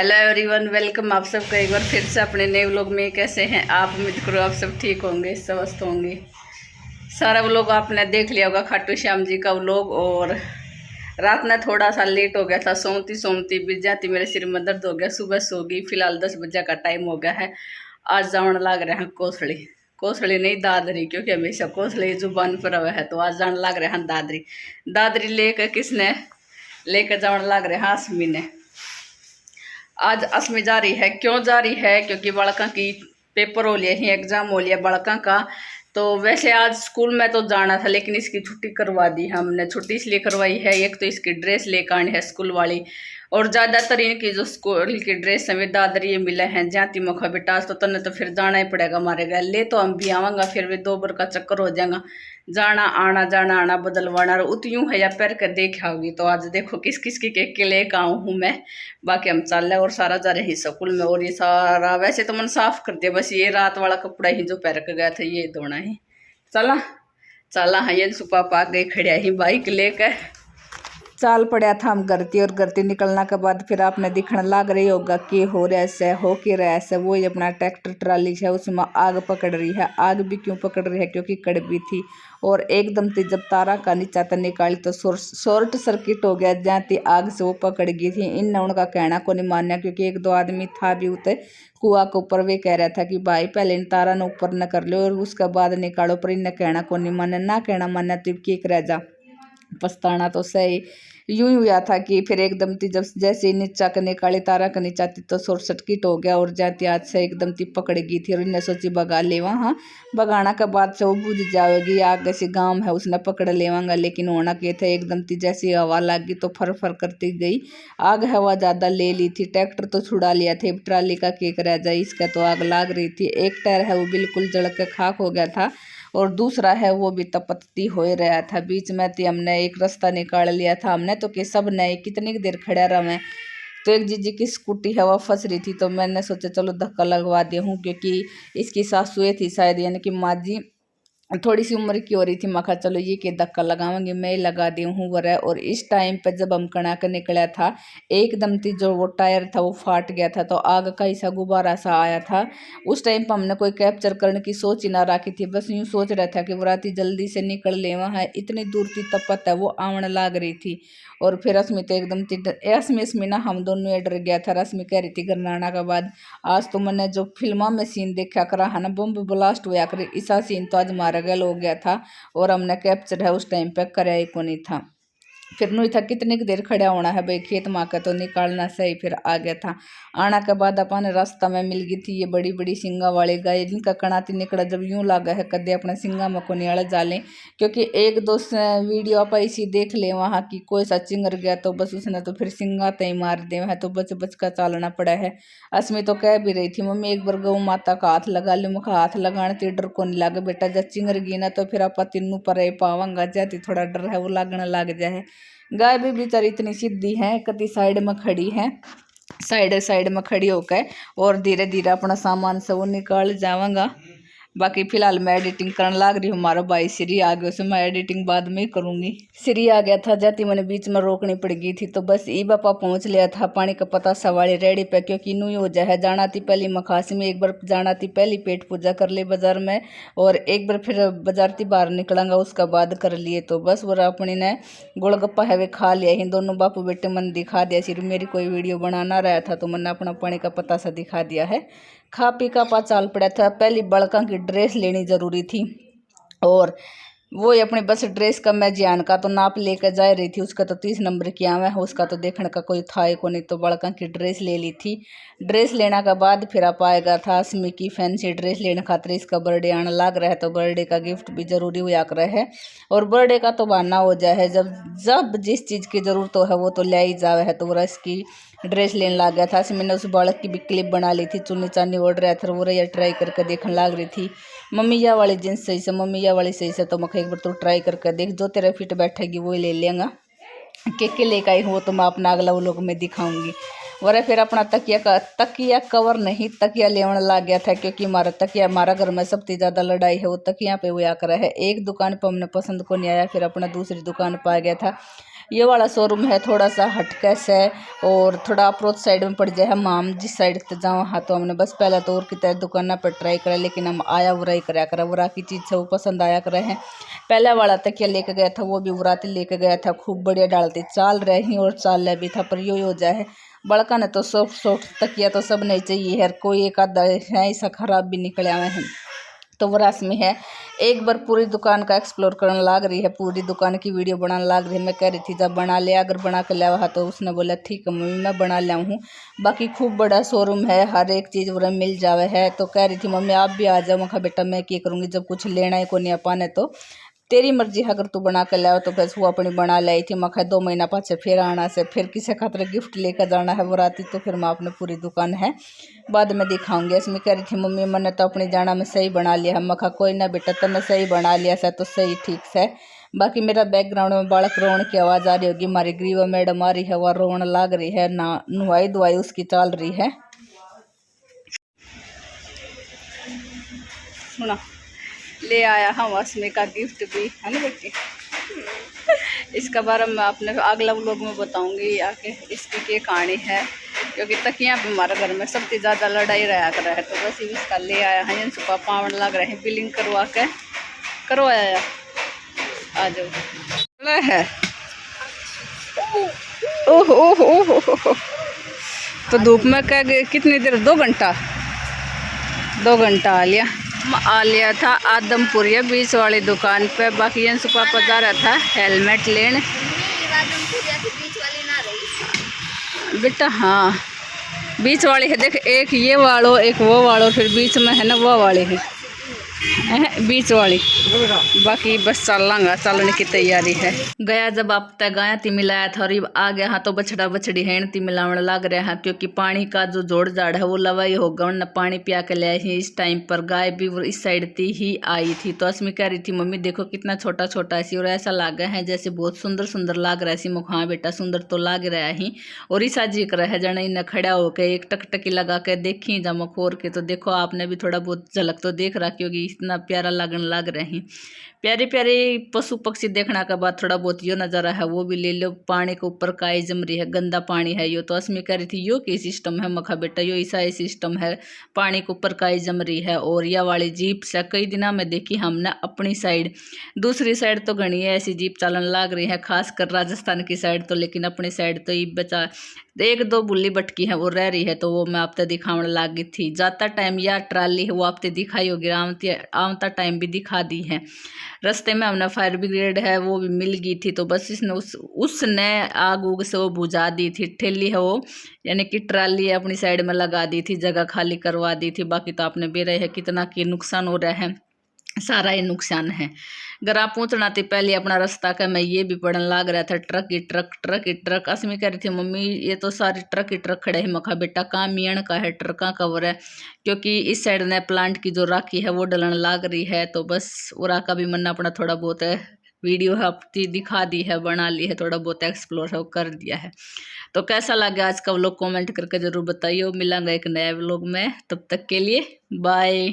Hello everyone, welcome आप सबका एक बार फिर से अपने नए व्लॉग में। कैसे हैं आप? उम्मीद करो आप सब ठीक होंगे, स्वस्थ होंगे। सारा व्लॉग आपने देख लिया होगा, खाटू श्याम जी का व्लॉग। और रात में थोड़ा सा लेट हो गया था, सोमती सोमती बीत जाती, मेरे सिर में दर्द हो गया, सुबह सो गई। फिलहाल 10 बजे का टाइम हो गया है। आज जान लग रहे हैं कोसड़ी, कोसड़ी नहीं दादरी, क्योंकि हमेशा कोसड़ी जुबान पर हुआ है। तो आज जान लग रहे हैं दादरी। दादरी लेकर किसने लेकर जान लग रहे हैं? आसमी ने। आज असमी जा रही है। क्यों जा रही है? क्योंकि बालका की पेपर हो लिया ही, एग्जाम हो लिया बालका का। तो वैसे आज स्कूल में तो जाना था, लेकिन इसकी छुट्टी करवा दी हमने। छुट्टी इसलिए करवाई है, एक तो इसकी ड्रेस लेकर आनी है स्कूल वाली, और ज़्यादातर इनकी जो स्कूल की ड्रेस हमें दादरी मिले हैं। जाती मुखा बेटा तो तने तो फिर जाना ही पड़ेगा हमारे घर। ले तो हम भी आवांगा, फिर भी 2 बार का चक्कर हो जाएगा, जाना आना बदलवाना। और उतयूं है या पैर कर देख आओगी। तो आज देखो किस किस के लेकर आऊँ हूँ मैं। बाकी हम चल रहे और सारा जा रहे हैं स्कूल में। और ये सारा वैसे तो मन साफ कर दिया, बस ये रात वाला कपड़ा ही जो पैर कर गया था ये धोना ही। चला चला हाँ, ये सुपा पा गई खड़िया ही बाइक लेकर। चाल पड़ा था हम घर ती निकलना के बाद फिर आपने दिखने लग रही होगा कि हो रहा है हो के रहा है। वो ही अपना ट्रैक्टर ट्राली है, उसमें आग पकड़ रही है। आग भी क्यों पकड़ रही है? क्योंकि कड़बी थी। और एकदम से जब तारा का नीचा तक निकाली तो शॉर्ट सर्किट हो गया, जहाँ थी आग से वो पकड़ गई थी। इन उनका कहना को नहीं मानना, क्योंकि 1-2 आदमी था भी उते कुआ के ऊपर। वे कह रहा था कि भाई पहले इन तारा ने ऊपर न कर लो और उसके बाद निकालो, पर इन कहना को नहीं मानना। ना कहना मानना तो की रह जा, पछताना तो सही। यूं ही हुआ था कि फिर एकदम ती जब जैसे नीचा के निकाली तारा के नीचा थी तो शॉर्ट सर्किट हो गया, और जाती आज से एकदम ती पकड़ गई थी। और इन्हें सोची भगा ले वहाँ, भगाना के बाद से वो बुझ जाएगी। आगे से गांव है उसने पकड़ लेवांगा, लेकिन होना के थे एकदम ती जैसी हवा लगी तो फर फर करती गई। आग हवा ज़्यादा ले ली थी। ट्रैक्टर तो छुड़ा लिया थे, ट्राली का केक रह जाए, इसका तो आग लाग रही थी। एक टायर है वो बिल्कुल जल के खाक हो गया था, और दूसरा है वो भी तपत्ती हो रहा था। बीच में थी हमने एक रास्ता निकाल लिया था हमने तो, कि सब ने कितनी देर खड़ा रहा मैं। तो एक जीजी की स्कूटी है वो फंस रही थी, तो मैंने सोचा चलो धक्का लगवा दिया हूँ, क्योंकि इसकी सासुए थी शायद, यानी कि माँ जी थोड़ी सी उम्र की हो रही थी। मैं कहा चलो ये के धक्का लगाऊंगी, मैं लगा दी हूँ वरह। और इस टाइम पर जब हम कड़ा कर निकला था, एकदम थी जो वो टायर था वो फाट गया था, तो आग का ऐसा गुब्बारा सा आया था। उस टाइम पर हमने कोई कैप्चर करने की सोच ही ना रखी थी, बस यूँ सोच रहा था कि वो राती जल्दी से निकल ले। वहाँ इतनी दूर थी तपत है वो आवन लाग रही थी। और फिर रश्मि तो एकदम रश्मि ना हम दोनों डर गया था। रश्मि कह रही थी घर आने के बाद आज तो मैंने जो फिल्मों में सीन देखा करा है ना, बम ब्लास्ट हुआ करे, ऐसा सीन तो आज मारा गया हो गया था। और हमने कैप्चर है उस टाइम पे कराया ही को नहीं था। फिर नहीं था कितनी देर खड़ा होना है भाई, खेत माँ का तो निकालना सही। फिर आ गया था। आना के बाद अपन रास्ता में मिल गई थी ये बड़ी बड़ी सिंगा वाली गाय, जिनका कणाती निकला जब यूं लगा है कदे अपना सिंगा में को नियाल जाले। क्योंकि 1-2 वीडियो आप ऐसी देख ले वहाँ की, कोई सा चिंगर गया तो बस उसने तो फिर सिंगा तय मार दे है, तो बच बच का चालना पड़ा है। असमी तो कह भी रही थी मम्मी एक बार गौ माता का हाथ लगा लो। मुखा हाथ लगाने तो डर को नहीं लगे बेटा, जब चिंगर गई ना तो फिर आप तीनों पर पावांगा, जाती थोड़ा डर है वो लगने लग जाए। गाय भी बेचारी इतनी सीधी है, कति साइड में खड़ी है, साइड में खड़ी होकर, और धीरे धीरे अपना सामान से वो निकाल जावांगा। बाकी फिलहाल मैं एडिटिंग करने लग रही हूँ। हमारा भाई श्री आ गया, उसे मैं एडिटिंग बाद में करूँगी। श्री आ गया था, जाती मैंने बीच में रोकनी पड़ गई थी, तो बस ई बापा पहुँच लिया था पानी का पता सवाली रेडी पे। क्योंकि नू हो जाए जाना थी पहली मखासी में, एक बार जाना थी पहली पेट पूजा कर ली बाजार में, और एक बार फिर बाजार थी बाहर निकलांगा उसका बाद कर लिए। तो बस वो अपनी ने गोलगप्पा है वे खा लिया ही, दोनों बापू बेटे मन दिखा दिया। सिर्फ मेरी कोई वीडियो बनाना रहा था तो मैंने अपना पानी का पता सा दिखा दिया है। खा पी का पा चाल पड़ा था। पहली बड़का की ड्रेस लेनी जरूरी थी, और वो अपने बस ड्रेस का मैं जियान का तो नाप लेकर जा रही थी। उसका तो 30 नंबर किया हुआ है, उसका तो देखने का कोई था ही को नहीं। तो बड़का की ड्रेस ले ली थी। ड्रेस लेने के बाद फिर आप आएगा था असमी की फैंसी ड्रेस लेने खातिर। इसका बर्थडे आने लग रहा है, तो बर्थडे का गिफ्ट भी जरूरी हुआ कर है। और बर्थडे का तो बहाना हो जाए, जब जब जिस चीज़ की ज़रूरत हो है वो तो ले ही जावे है। तो वो इसकी ड्रेस लेने लग गया था। मैंने उस बालक की भी क्लिप बना ली थी, चुन्नी चानी ओढ़ रहा था, वो रही ट्राई करके देखने लग रही थी। मम्मी यह वाली जींस सही से, मम्मी यह वाली सही से। तो मैं एक बार तो ट्राई करके देख, जो तेरा फिट बैठेगी वो ले लेंगा। के लेकर आई हूँ तो मैं अपना अगला वो लोग में दिखाऊंगी। वरह फिर अपना तकिया कवर नहीं तकिया लेने लग गया था, क्योंकि हमारा घर में सबसे ज़्यादा लड़ाई है वो तकिया पे हुआ कर है। एक दुकान पर हमने पसंद को नहीं आया, फिर अपना दूसरी दुकान पर आ गया था। ये वाला शोरूम है थोड़ा सा हटकेस है और थोड़ा अप्रोच साइड में पड़ जाए है माम जिस साइड से जाओ। हाँ तो हमने बस पहले तो और की तरह दुकान पर ट्राई करा, लेकिन हम आया उरा ही कराया करा, उरा की चीज़ से वो पसंद आया करे हैं। पहले वाला तकिया लेके गया था वो भी उराती लेके गया था, खूब बढ़िया डालती चाल रही और चाल रहा भी था, पर यो हो जाए बड़का ने तो सॉफ्ट सॉफ्ट तकिया तो सब नहीं चाहिए है, कोई एक आधा है ऐसा खराब भी निकले आवे हैं। तो वो रस्मी है एक बार पूरी दुकान का एक्सप्लोर करने लाग रही है, पूरी दुकान की वीडियो बनाने लाग रही है। मैं कह रही थी जब बना लिया, अगर बना के लिया तो उसने बोला ठीक है मम्मी मैं बना लिया हूँ। बाकी खूब बड़ा शोरूम है, हर एक चीज़ वह मिल जावे है। तो कह रही थी मम्मी आप भी आ जाओ। मैं कहा बेटा मैं क्या करूँगी जब कुछ लेना ही को नहीं पाने, तो तेरी मर्जी है, अगर तू बना के लाओ तो बस वो अपनी बना लाई थी। मैं 2 महीना पाछे फिर आना से, फिर किसी खातर गिफ्ट लेकर जाना है वो राती, तो फिर मैं अपने पूरी दुकान है बाद में दिखाऊंगी। इसमें कह रही थी मम्मी मैंने तो अपनी जाना में सही बना लिया है। मैं कहा कोई ना बेटा तने सही बना लिया से तो सही ठीक से। बाकी मेरा बैकग्राउंड में बालक रोन की आवाज़ आ रही होगी, हमारी ग्रीवा मैडम आ रही है वह रोन लाग रही है ना, नुआई दुआई उसकी चल रही है। सुना ले आया हम असमी का गिफ्ट भी है ना बेटी। इसका बारे में आपने अगला व्लॉग में बताऊंगी आके इसकी क्या कहानी है, क्योंकि तकिया पे हमारे घर में सबसे ज़्यादा लड़ाई रहा कर रहा है। तो बस इसका ले आया है सुबह पावन लग रहे हैं, बिलिंग करवा के करवाया आ जाओ है। ओह ओह ओह तो धूप में क्या कितनी देर 2 घंटा 2 घंटा आ लिया था आदमपुरिया बीच वाली दुकान पे। बाकी यन सुपा जा रहा था हेलमेट लेने बेटा। हाँ बीच वाली है देख, एक ये वालो एक वो वालो, फिर बीच में है ना वो वाली है बीच वाली। बाकी बस चलने की तैयारी है। गया जब आप तय गाया ती मिलाया था और आ गया। हाँ तो बछड़ा बछड़ी है ती मिलावन लग रहा है, क्योंकि पानी का जो जोड़ जाड़ है वो लवाई होगा उन्हें पानी पिया के लाए ही इस टाइम पर। गाय भी इस साइड थी ही आई थी। तो असमी कह रही थी मम्मी देखो कितना छोटा छोटा सी, और ऐसा लग है जैसे बहुत सुंदर सुंदर लाग रहा है सी। मुख हाँ बेटा सुंदर तो लाग रहा ही। और इसा जिक रहा है जने इन्हें खड़ा होकर एक टकटकी लगा के देखी जमा खोर के, तो देखो आपने भी थोड़ा बहुत झलक तो देख रहा, क्योंकि इतना प्यारा लगन लग रहे हैं। प्यारे प्यारे पशु पक्षी देखने के बाद थोड़ा बहुत यो नज़ारा है वो भी ले लो। पानी के ऊपर काई जम रही है, गंदा पानी है यो। तो असमी कह रही थी यो की सिस्टम है। मखा बेटा यो ईसाई सिस्टम है, पानी के ऊपर काई जम रही है। और यह वाली जीप से कई दिनों में देखी हमने अपनी साइड, दूसरी साइड तो घनी है ऐसी जीप चलन लग रही है, खासकर राजस्थान की साइड तो। लेकिन अपनी साइड तो ये बचा 1-2 बुल्ली बटकी है वो रह रही है, तो वो मैं आपते दिखाने लगी थी। जाता टाइम या ट्राली है वो आपते दिखाई होगी, आमता टाइम भी दिखा दी है। रास्ते में हमने फायर ब्रिगेड है वो भी मिल गई थी, तो बस इसने उसने आग उग से वो बुझा दी थी। ठेली है वो यानी कि ट्राली है अपनी साइड में लगा दी थी, जगह खाली करवा दी थी। बाकी तो आपने भी रहे है कितना की नुकसान हो रहा है, सारा ही नुकसान है। गरा पहुंचना थी पहले अपना रास्ता का मैं ये भी पढ़ने लग रहा था ट्रक ही ट्रक ट्रक ही ट्रक। असमी कह रही थी मम्मी ये तो सारे ट्रक ही ट्रक खड़े हैं। मखा बेटा काम मियण का है, ट्रका का है, क्योंकि इस साइड ने प्लांट की जो राखी है वो डलन लग रही है। तो बस उरा का भी मन अपना थोड़ा बहुत है वीडियो है अपनी दिखा दी है, बना ली है, थोड़ा बहुत एक्सप्लोर है कर दिया है। तो कैसा लगा आज का व्लॉग कमेंट करके जरूर बताइए। मिलांगा एक नया व्लॉग में, तब तक के लिए बाय।